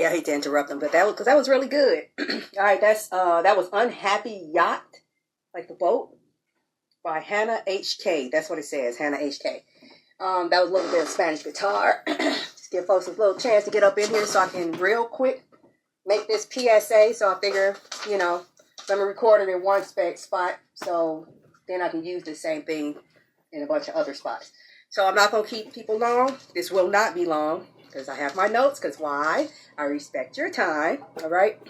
Yeah, I hate to interrupt them, but that was really good. All right, that was Unhappy Yacht, like the boat, by Hannah HK. That's what it says, Hannah HK. That was a little bit of Spanish guitar. Just give folks a little chance to get up in here so I can real quick make this PSA. So I figure, let me record it in one spot, so then I can use the same thing in a bunch of other spots. So I'm not going to keep people long. This will not be long because I have my notes. Because why? I respect your time. All right.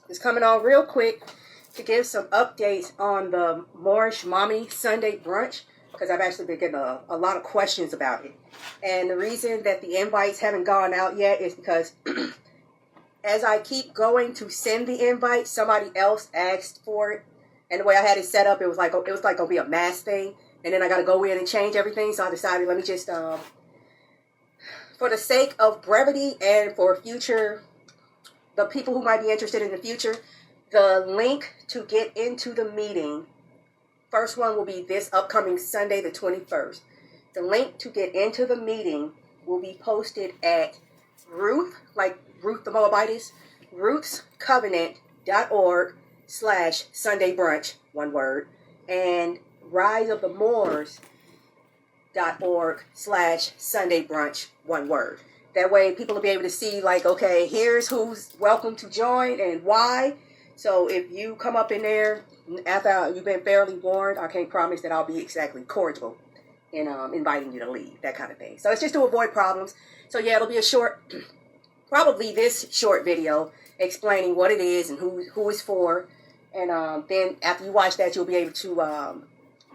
Just coming on real quick to give some updates on the Moorish Mommy Sunday Brunch, because I've actually been getting a lot of questions about it. And the reason that the invites haven't gone out yet is because as I keep going to send the invite, somebody else asked for it. And the way I had it set up, it was like going to be a mass thing. And then I got to go in and change everything. So I decided, let me just, for the sake of brevity and for the people who might be interested in the future, the link to get into the meeting, first one will be this upcoming Sunday, the 21st. The link to get into the meeting will be posted at Ruth, like Ruth the Moabitess, ruthscovenant.org/Sunday Brunch, one word, and riseofthemoors.org/Sunday Brunch, one word. That way people will be able to see, like, okay, here's who's welcome to join and why. So if you come up in there after you've been fairly warned, I can't promise that I'll be exactly cordial in inviting you to leave, that kind of thing. So it's just to avoid problems. So yeah, it'll be a short, probably this short video explaining what it is and who it's for. And then after you watch that, you'll be able to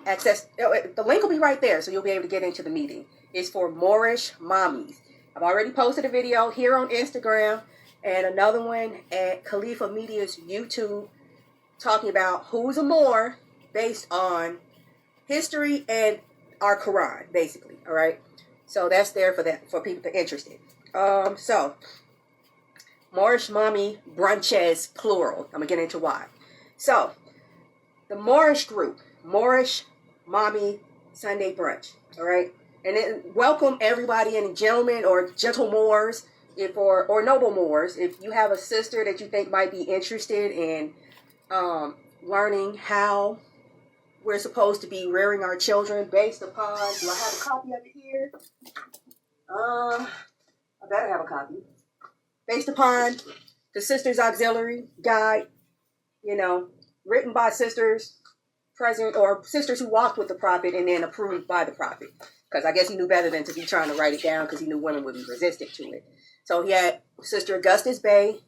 access, the link will be right there, so you'll be able to get into the meeting. It's for Moorish Mommies. I've already posted a video here on Instagram and another one at Califa Media's YouTube talking about who's a Moor based on history and our Quran, basically. All right, so that's there for people that are interested. So Moorish Mommy Brunches, plural. I'm gonna get into why. So the Moorish group, Moorish Mommy Sunday Brunch. All right. And then welcome everybody, and gentlemen or gentle Moors, or noble Moors. If you have a sister that you think might be interested in learning how we're supposed to be rearing our children based upon, do I have a copy of it here? I better have a copy. Based upon the Sisters Auxiliary Guide, written by sisters present or sisters who walked with the Prophet and then approved by the Prophet. Because I guess he knew better than to be trying to write it down, because he knew women would be resistant to it. So he had Sister Augustus Bay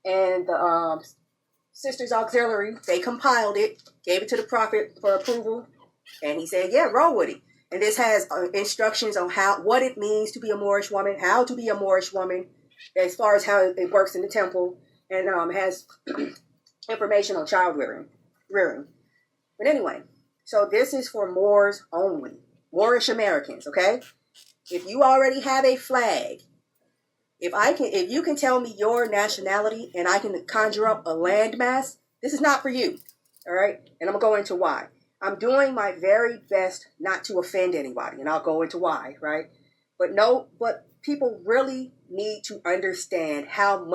and the Sisters Auxiliary. They compiled it, gave it to the Prophet for approval, and he said, yeah, roll with it. And this has instructions on what it means to be a Moorish woman, how to be a Moorish woman, as far as how it works in the temple, and has information on child rearing. But anyway, so this is for Moors only. Moorish Americans, okay? If you already have a flag, if you can tell me your nationality and I can conjure up a landmass, this is not for you, all right? And I'm going to go into why. I'm doing my very best not to offend anybody, and I'll go into why, right? But people really need to understand how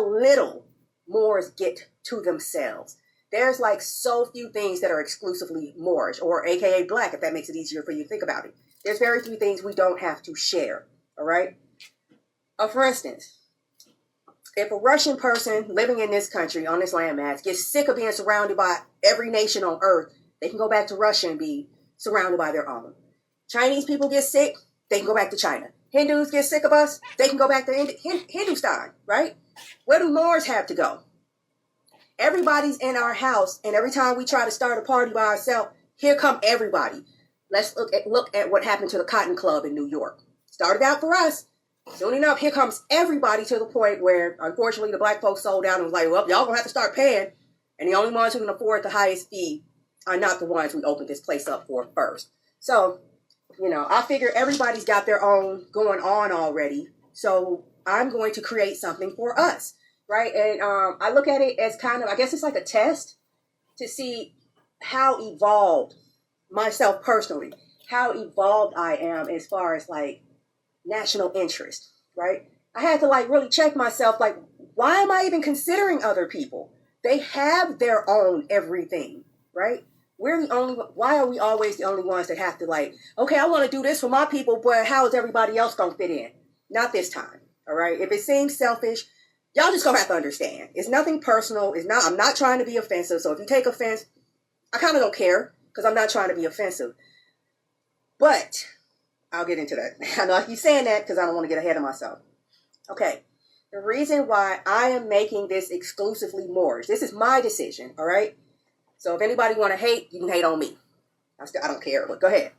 little Moors get to themselves. There's like so few things that are exclusively Moorish, or AKA black, if that makes it easier for you to think about it. There's very few things we don't have to share, all right? For instance, if a Russian person living in this country, on this landmass, gets sick of being surrounded by every nation on earth, they can go back to Russia and be surrounded by their own. Chinese people get sick, they can go back to China. Hindus get sick of us, they can go back to Hindustan, right? Where do Moors have to go? Everybody's in our house, and every time we try to start a party by ourselves, here come everybody. Let's look at what happened to the Cotton Club in New York. Started out for us. Soon enough, here comes everybody, to the point where, unfortunately, the black folks sold out and was like, well, y'all gonna have to start paying. And the only ones who can afford the highest fee are not the ones we opened this place up for first. So, I figure everybody's got their own going on already. So I'm going to create something for us. Right. And I look at it as kind of, I guess it's like a test to see how evolved myself personally, how evolved I am as far as like national interest. Right. I had to like really check myself, like, why am I even considering other people? They have their own everything, right? We're the only, why are we always the only ones that have to like, okay, I want to do this for my people, but how is everybody else going to fit in? Not this time, all right? If it seems selfish, y'all just going to have to understand. It's nothing personal. I'm not trying to be offensive. So if you take offense, I kind of don't care because I'm not trying to be offensive. But I'll get into that. I know I keep saying that because I don't want to get ahead of myself. Okay, the reason why I am making this exclusively Moorish, this is my decision, all right? So if anybody want to hate, you can hate on me. I don't care, but go ahead.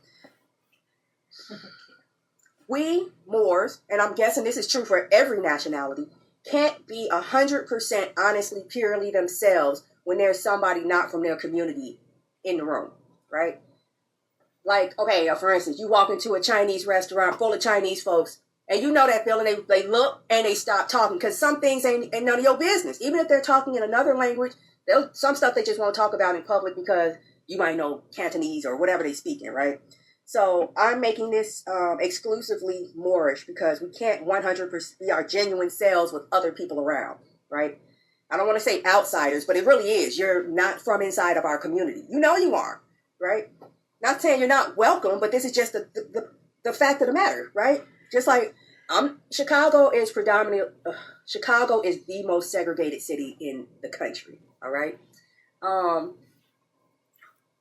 We Moors, and I'm guessing this is true for every nationality, can't be 100% honestly, purely themselves when there's somebody not from their community in the room, right? Like, okay, for instance, you walk into a Chinese restaurant full of Chinese folks, and you know that feeling, they look and they stop talking because some things ain't none of your business. Even if they're talking in another language, some stuff they just won't talk about in public because you might know Cantonese or whatever they speak in, right? So I'm making this exclusively Moorish because we can't 100% be our genuine selves with other people around, right? I don't want to say outsiders, but it really is. You're not from inside of our community. You know you are, right? Not saying you're not welcome, but this is just the fact of the matter, right? Just like Chicago is Chicago is the most segregated city in the country. All right.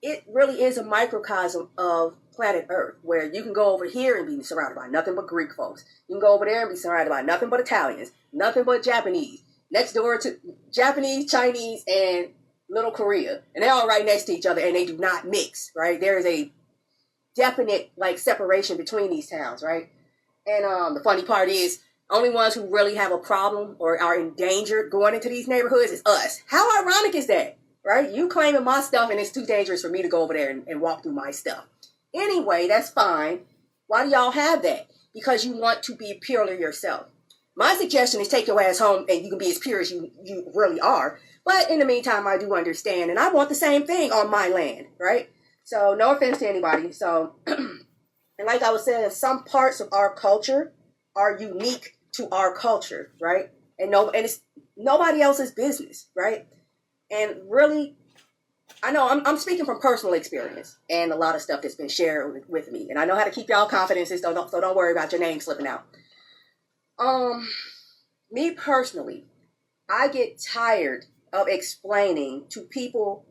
It really is a microcosm of planet Earth, where you can go over here and be surrounded by nothing but Greek folks. You can go over there and be surrounded by nothing but Italians, nothing but Japanese. Next door to Japanese, Chinese, and Little Korea, and they're all right next to each other, and they do not mix. Right? There is a definite like separation between these towns, right? And the funny part is, only ones who really have a problem or are endangered going into these neighborhoods is us. How ironic is that, right? You claiming my stuff and it's too dangerous for me to go over there and walk through my stuff. Anyway, that's fine. Why do y'all have that? Because you want to be purely yourself. My suggestion is take your ass home and you can be as pure as you really are. But in the meantime, I do understand. And I want the same thing on my land, right? So no offense to anybody. So... And like I was saying, some parts of our culture are unique to our culture, right? And it's nobody else's business, right? And really, I know I'm speaking from personal experience and a lot of stuff that's been shared with me. And I know how to keep y'all confidences, so don't worry about your name slipping out. Me personally, I get tired of explaining to people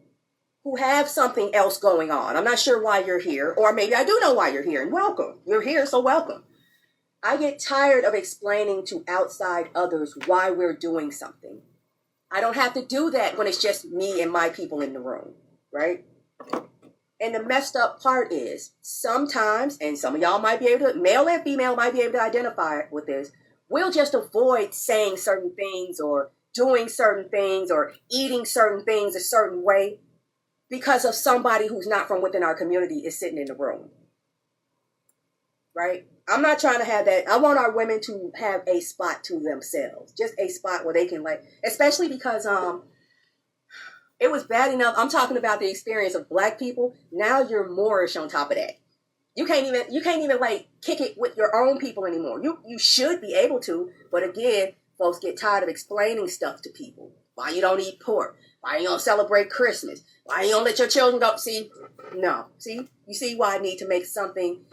who have something else going on. I'm not sure why you're here, or maybe I do know why you're here, and welcome. You're here, so welcome. I get tired of explaining to outside others why we're doing something. I don't have to do that when it's just me and my people in the room, right? And the messed up part is, sometimes, and some of y'all might be able to, male and female might be able to identify with this, we'll just avoid saying certain things or doing certain things or eating certain things a certain way because of somebody who's not from within our community is sitting in the room, right? I'm not trying to have that. I want our women to have a spot to themselves, just a spot where they can especially because it was bad enough. I'm talking about the experience of Black people. Now you're Moorish on top of that. You can't even kick it with your own people anymore. You should be able to, but again, folks get tired of explaining stuff to people. Why you don't eat pork? Why you don't celebrate Christmas? Why you don't let your children go? You see why I need to make something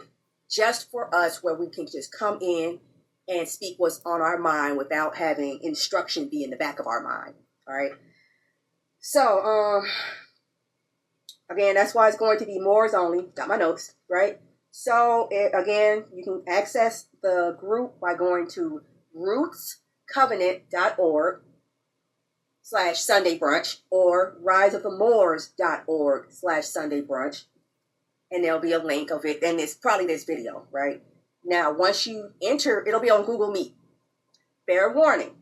just for us where we can just come in and speak what's on our mind without having instruction be in the back of our mind. All right. So, again, that's why it's going to be Moors only. Got my notes, right? So, again, you can access the group by going to rootscovenant.org/Sunday Brunch or riseofthemoors.org/Sunday Brunch. And there'll be a link of it. And it's probably this video, right? Now, once you enter, it'll be on Google Meet. Fair warning.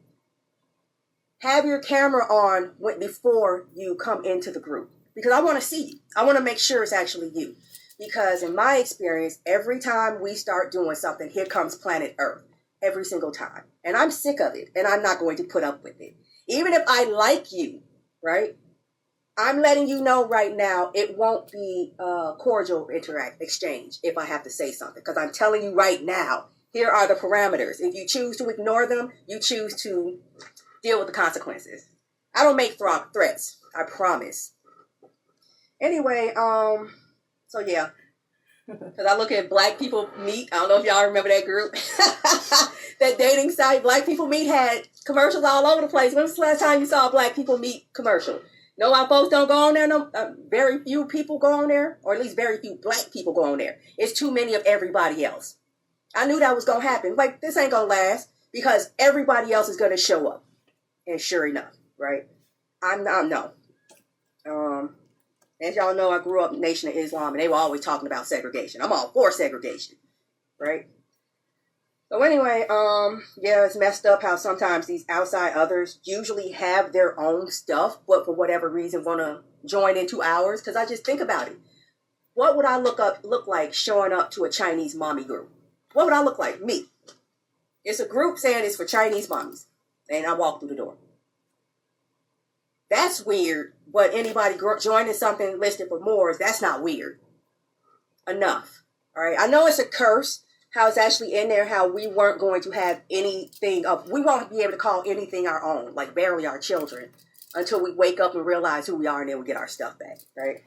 Have your camera on before you come into the group. Because I want to see you. I want to make sure it's actually you. Because in my experience, every time we start doing something, here comes planet Earth. Every single time. And I'm sick of it. And I'm not going to put up with it. Even if I like you, right? I'm letting you know right now, it won't be a cordial exchange if I have to say something. Because I'm telling you right now, Here are the parameters. If you choose to ignore them, you choose to deal with the consequences. I don't make threats. I promise. Anyway, so yeah. Because I look at Black People Meet. I don't know if y'all remember that group. That dating site, Black People Meet, had commercials all over the place. When was the last time you saw a Black People Meet commercial? No, our folks don't go on there. No, very few people go on there, or at least very few Black people go on there. It's too many of everybody else. I knew that was going to happen. Like, this ain't going to last because everybody else is going to show up. And sure enough, right? I'm no. As y'all know, I grew up in the Nation of Islam, and they were always talking about segregation. I'm all for segregation, right? So anyway, yeah, it's messed up how sometimes these outside others usually have their own stuff, but for whatever reason want to join into ours. Because I just think about it. What would I look like showing up to a Chinese mommy group? What would I look like? Me. It's a group saying it's for Chinese mommies, and I walk through the door. That's weird, but anybody joining something listed for Moors, that's not weird. Enough. All right. I know it's a curse, how it's actually in there, how we weren't going to have anything we won't be able to call anything our own, like barely our children, until we wake up and realize who we are and then we get our stuff back, right?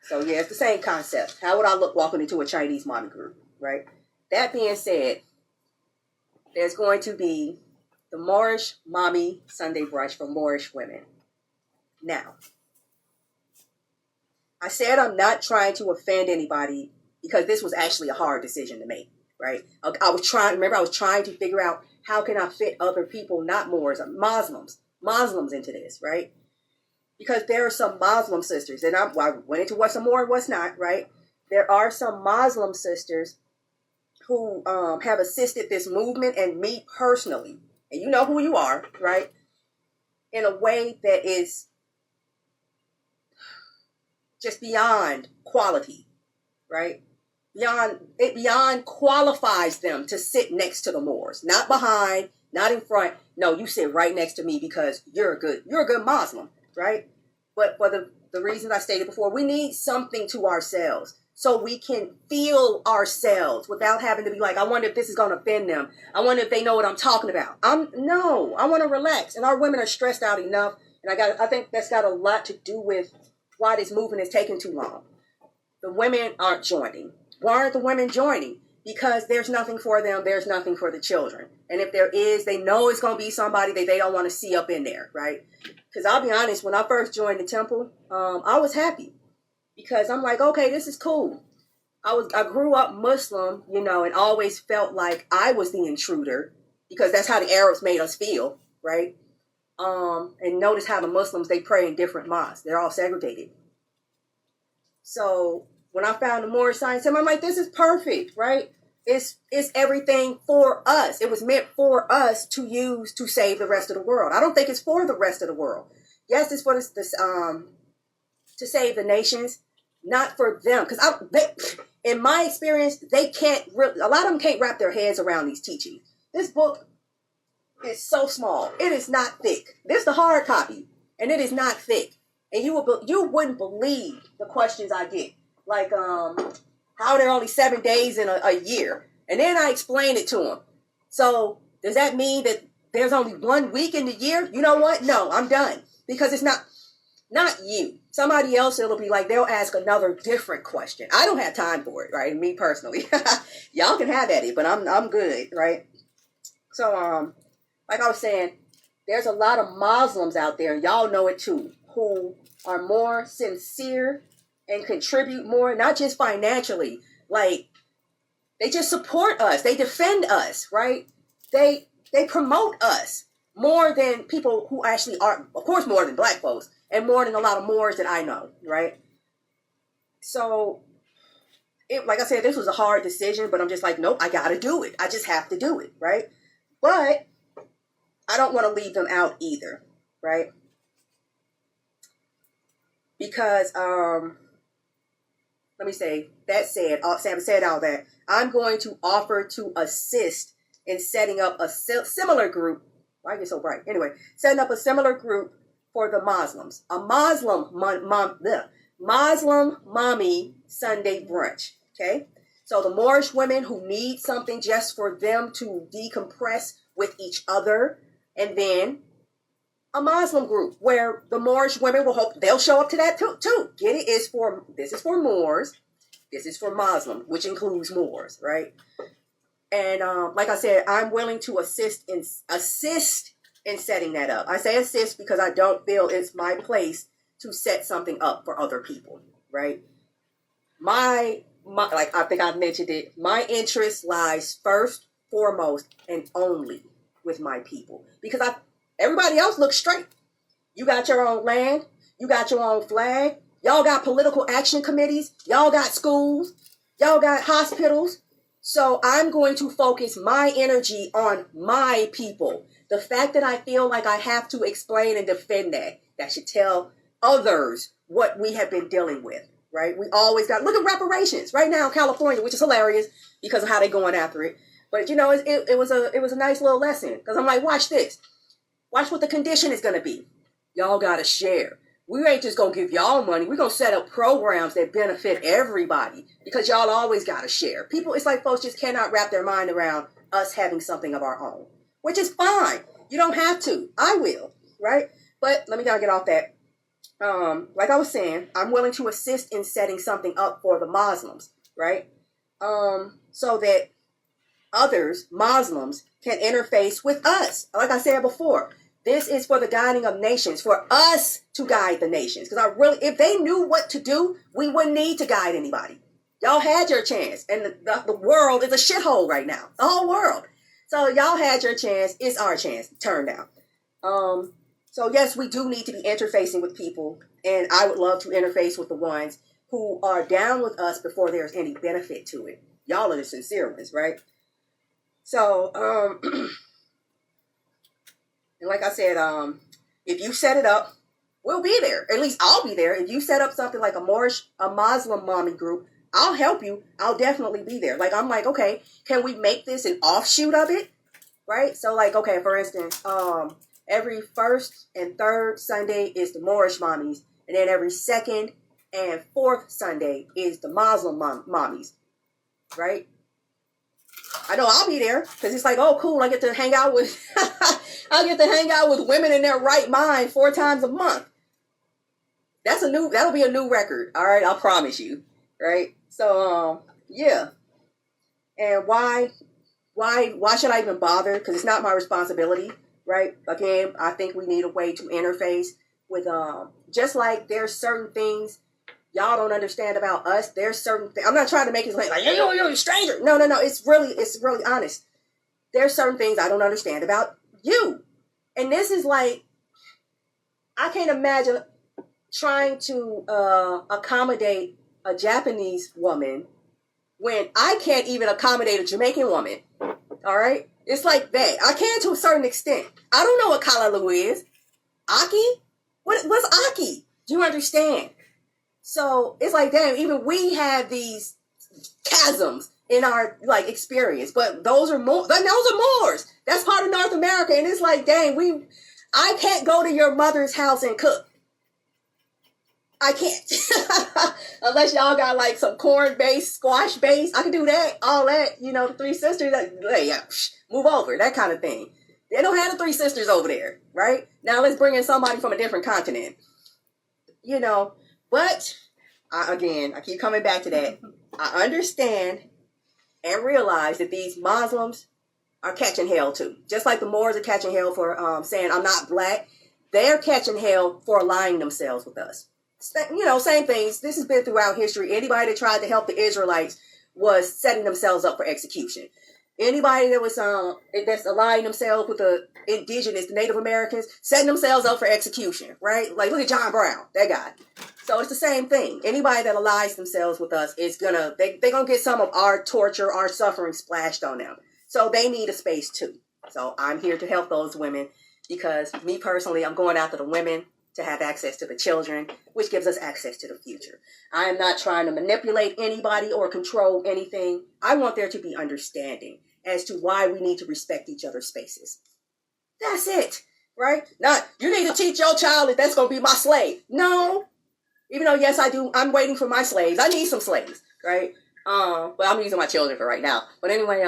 So yeah, it's the same concept. How would I look walking into a Chinese mommy group, right? That being said, there's going to be the Moorish Mommy Sunday Brunch for Moorish women. Now, I said I'm not trying to offend anybody because this was actually a hard decision to make, right? I was trying to figure out how can I fit other people, not Moors, Muslims into this, right? Because there are some Muslim sisters, and I went into what's a Moor and what's not, right? There are some Muslim sisters who have assisted this movement and me personally, and you know who you are, right? In a way that is just beyond quality, right? Beyond qualifies them to sit next to the Moors, not behind, not in front. No, you sit right next to me because you're a good Muslim, right? But for the reasons I stated before, we need something to ourselves so we can feel ourselves without having to be like, I wonder if this is going to offend them. I wonder if they know what I'm talking about. I want to relax. And our women are stressed out enough. And I think that's got a lot to do with why this movement is taking too long. The women aren't joining. Why aren't the women joining? Because there's nothing for them. There's nothing for the children. And if there is, they know it's going to be somebody that they don't want to see up in there, right? Because I'll be honest, when I first joined the temple, I was happy. Because I'm like, okay, this is cool. I grew up Muslim, and always felt like I was the intruder. Because that's how the Arabs made us feel, right? And notice how the Muslims, they pray in different mosques. They're all segregated. So when I found the Moorish science, I'm like, this is perfect, right? It's everything for us. It was meant for us to use to save the rest of the world. I don't think it's for the rest of the world. Yes, it's for this to save the nations, not for them. Because in my experience, a lot of them can't wrap their heads around these teachings. This book is so small. It is not thick. This is the hard copy, and it is not thick. And you wouldn't believe the questions I get. Like, how there are only 7 days in a year. And then I explain it to them. So does that mean that there's only 1 week in the year? You know what? No, I'm done. Because it's not you. Somebody else, it'll be like, they'll ask another different question. I don't have time for it, right? Me personally. Y'all can have at it, but I'm good, right? So, like I was saying, there's a lot of Muslims out there, and y'all know it too, who are more sincere and contribute more, not just financially, like they just support us, they defend us, right? They promote us more than people who actually are, of course, more than Black folks, and more than a lot of Moors that I know, right? So, like I said, this was a hard decision, but I'm just like, nope, I gotta do it. I just have to do it, right? But I don't want to leave them out either, right? Because, let me say, that said, Sam said all that, I'm going to offer to assist in setting up a similar group. Why are you so bright? Anyway, setting up a similar group for the Muslims. A Muslim Mommy Sunday Brunch, okay? So the Moorish women who need something just for them to decompress with each other, and then a Muslim group where the Moorish women will hope they'll show up to that too. Get it? This is for Moors. This is for Muslim, which includes Moors, right? And like I said, I'm willing to assist in setting that up. I say assist because I don't feel it's my place to set something up for other people, right? My like I think I've mentioned it. My interest lies first, foremost, and only with my people because everybody else looks straight. You got your own land. You got your own flag. Y'all got political action committees. Y'all got schools. Y'all got hospitals. So I'm going to focus my energy on my people. The fact that I feel like I have to explain and defend that should tell others what we have been dealing with, right? We always got, look at reparations right now in California, which is hilarious because of how they're going after it. But, it was a nice little lesson because I'm like, watch this. Watch what the condition is going to be. Y'all got to share. We ain't just going to give y'all money. We're going to set up programs that benefit everybody because y'all always got to share. People, it's like folks just cannot wrap their mind around us having something of our own, which is fine. You don't have to. I will, right? But let me not get off that. Like I was saying, I'm willing to assist in setting something up for the Muslims, right? So that others, Muslims, can interface with us. Like I said before, this is for the guiding of nations, for us to guide the nations. Because if they knew what to do, we wouldn't need to guide anybody. Y'all had your chance, and the world is a shithole right now. The whole world. So y'all had your chance. It's our chance. Turn down. So yes, we do need to be interfacing with people, and I would love to interface with the ones who are down with us before there's any benefit to it. Y'all are the sincere ones, right? So, and like I said, if you set it up, we'll be there. At least I'll be there. If you set up something like a Muslim mommy group, I'll help you. I'll definitely be there. Like, I'm like, okay, can we make this an offshoot of it? Right? So like, okay, for instance, every first and third Sunday is the Moorish mommies. And then every second and fourth Sunday is the Muslim mommies. Right? I know I'll be there because it's like, oh, cool. I get to hang out with, women in their right mind 4 times a month. That'll be a new record. All right. I'll promise you. Right. So, yeah. And why should I even bother? Because it's not my responsibility. Right. Again, I think we need a way to interface with, just like there's certain things y'all don't understand about us. There's certain things. I'm not trying to make it like you're a stranger. No. It's really honest. There's certain things I don't understand about you. And this is like, I can't imagine trying to accommodate a Japanese woman when I can't even accommodate a Jamaican woman. All right? It's like that. I can to a certain extent. I don't know what Kalaloo is. Aki? What's Aki? Do you understand? So it's like, damn, even we have these chasms in our experience, but those are Moors. That's part of North America, and it's like, dang, I can't go to your mother's house and cook. I can't, unless y'all got like some corn based, squash based. I can do that, all that. The 3 sisters. Move over, that kind of thing. They don't have the 3 sisters over there, right? Now let's bring in somebody from a different continent. But, I keep coming back to that. I understand and realize that these Muslims are catching hell too. Just like the Moors are catching hell for saying I'm not black. They're catching hell for aligning themselves with us. Same things. This has been throughout history. Anybody that tried to help the Israelites was setting themselves up for execution. Anybody that was that's aligning themselves with the indigenous, the Native Americans, setting themselves up for execution, right? Like, look at John Brown, that guy. So it's the same thing. Anybody that aligns themselves with us is they're gonna get some of our torture, our suffering splashed on them. So they need a space too. So I'm here to help those women because me personally, I'm going after the women to have access to the children, which gives us access to the future. I am not trying to manipulate anybody or control anything. I want there to be understanding as to why we need to respect each other's spaces. That's it, right? Not, you need to teach your child that that's going to be my slave. No. Even though, yes, I do. I'm waiting for my slaves. I need some slaves, right? But I'm using my children for right now. But anyway,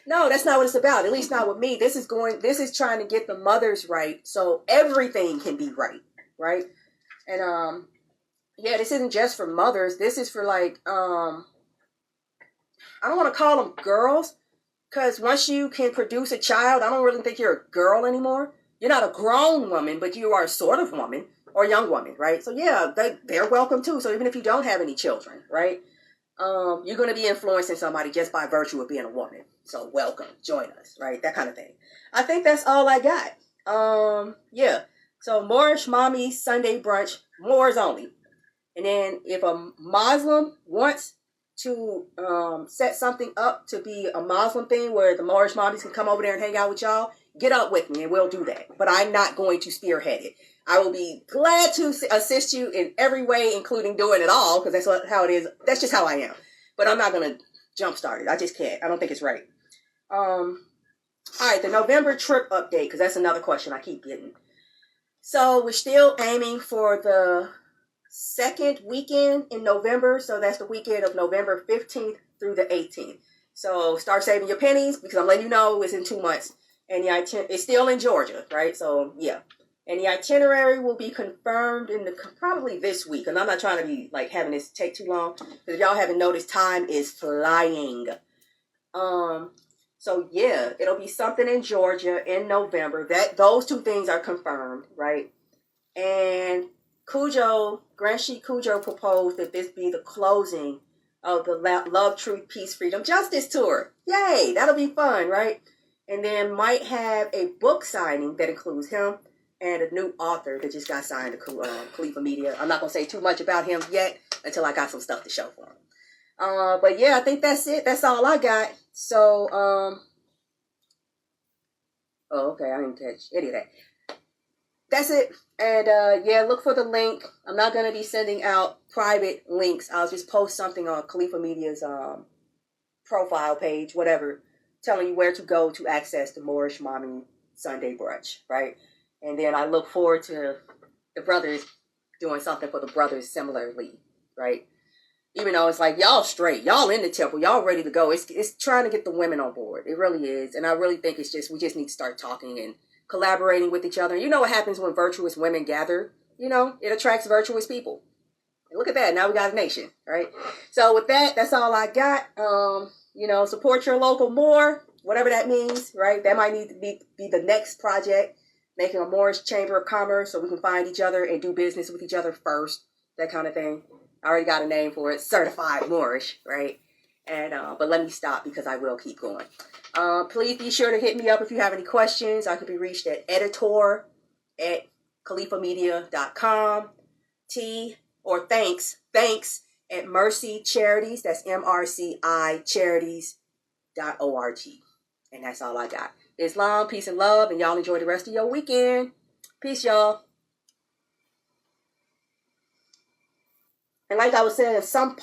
no, that's not what it's about. At least not with me. This is trying to get the mothers right so everything can be right, right? And yeah, this isn't just for mothers. This is for like I don't want to call them girls, because once you can produce a child, I don't really think you're a girl anymore. You're not a grown woman, but you are a sort of woman or young woman, right? So yeah, they're welcome too. So even if you don't have any children, right? You're going to be influencing somebody just by virtue of being a woman. So welcome, join us, right? That kind of thing. I think that's all I got. Yeah. So Moorish Mommy Sunday Brunch, Moors only. And then if a Muslim wants to set something up to be a Muslim thing where the Moorish Mommies can come over there and hang out with y'all, get up with me and we'll do that. But I'm not going to spearhead it. I will be glad to assist you in every way, including doing it all, because that's how it is. That's just how I am. But I'm not going to jumpstart it. I just can't. I don't think it's right. All right, the November trip update, because that's another question I keep getting. So we're still aiming for the second weekend in November. So that's the weekend of November 15th through the 18th. So start saving your pennies, because I'm letting you know it's in 2 months. And it's still in Georgia, right? So yeah. And the itinerary will be confirmed probably this week. And I'm not trying to be like having this take too long, because if y'all haven't noticed, time is flying. So yeah, it'll be something in Georgia in November. Those two things are confirmed, right? And Grand Sheik Cujo proposed that this be the closing of the Love, Truth, Peace, Freedom, Justice tour. Yay, that'll be fun, right? And then might have a book signing that includes him and a new author that just got signed to Califa Media. I'm not going to say too much about him yet until I got some stuff to show for him. But yeah, I think that's it. That's all I got. So, oh, okay, I didn't catch any of that. That's it. And yeah, look for the link. I'm not going to be sending out private links. I'll just post something on Califa Media's profile page, whatever, telling you where to go to access the Moorish Mommy Sunday Brunch, right? And then I look forward to the brothers doing something for the brothers similarly, right? Even though it's like, y'all straight, y'all in the temple, y'all ready to go. It's trying to get the women on board. It really is. And I really think we just need to start talking and collaborating with each other. You know what happens when virtuous women gather? You know, it attracts virtuous people. And look at that. Now we got a nation, right? So with that, that's all I got. You know, support your local Moor, whatever that means, right? That might need to be the next project. Making a Moorish Chamber of Commerce so we can find each other and do business with each other first. That kind of thing. I already got a name for it. Certified Moorish, right? And but let me stop because I will keep going. Please be sure to hit me up if you have any questions. I can be reached at editor@califamedia.com. Thanks at mrcicharities. That's mrcicharities.org. And that's all I got. Islam, peace and love, and y'all enjoy the rest of your weekend. Peace, y'all. And like I was saying, some